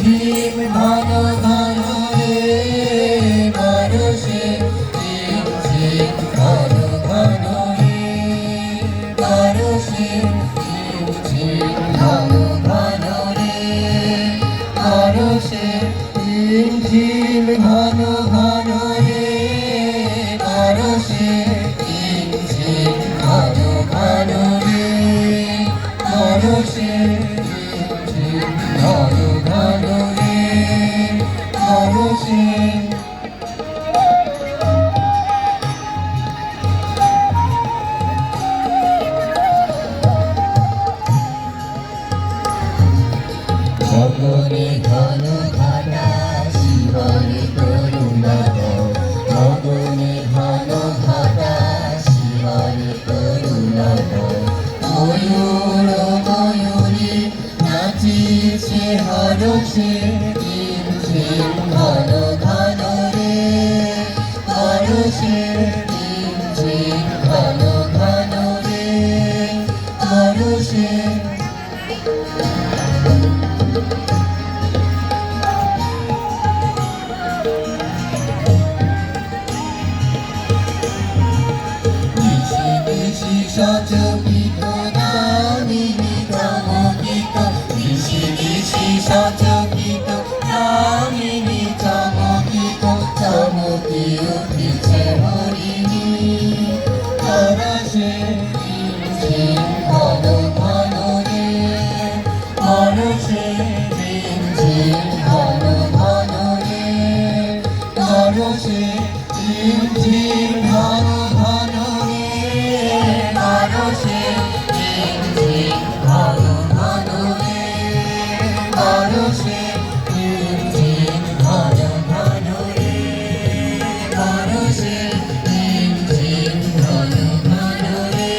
ঝিম ঘন ঘন রে বরষে ঝিম ঝিম ঘন ঘন রে বরষে ঝিম ঝিম ঘন ঘন রে বরষে ঝিম ঝিম ঘন ঘন রে বরষে ঝিম ঝিম ঘন ঘন রে বরষে ঘন ঘন রে বরষে গগনে ঘন ঘটা শিবরে করুণা গগনে ঘন ঘটা শিবরে করুণা ময়ূর ময়ূরী নাচিছে হরষে ঝিম ঝিম ঘন ঘন রে হরষে ঝিম ঝিম ঘন ঘন রে হরষে সচকিত দামিনী চমকিত দিশি দিশি সচকিত দামিনী চমকিত চমকি উঠিছে হরিণী হরষে ঝিম ঝিম ঘন ঘন রে হরষে ঝিম ঝিম ঘন ঘন রে হরষে ঝিম ঝিম ঘন ঘন রে বরষে ঝিম ঝিম ঘন ঘন রে বরষে ঝিম ঝিম ঘন ঘন রে বরষে ঝিম ঝিম ঘন ঘন রে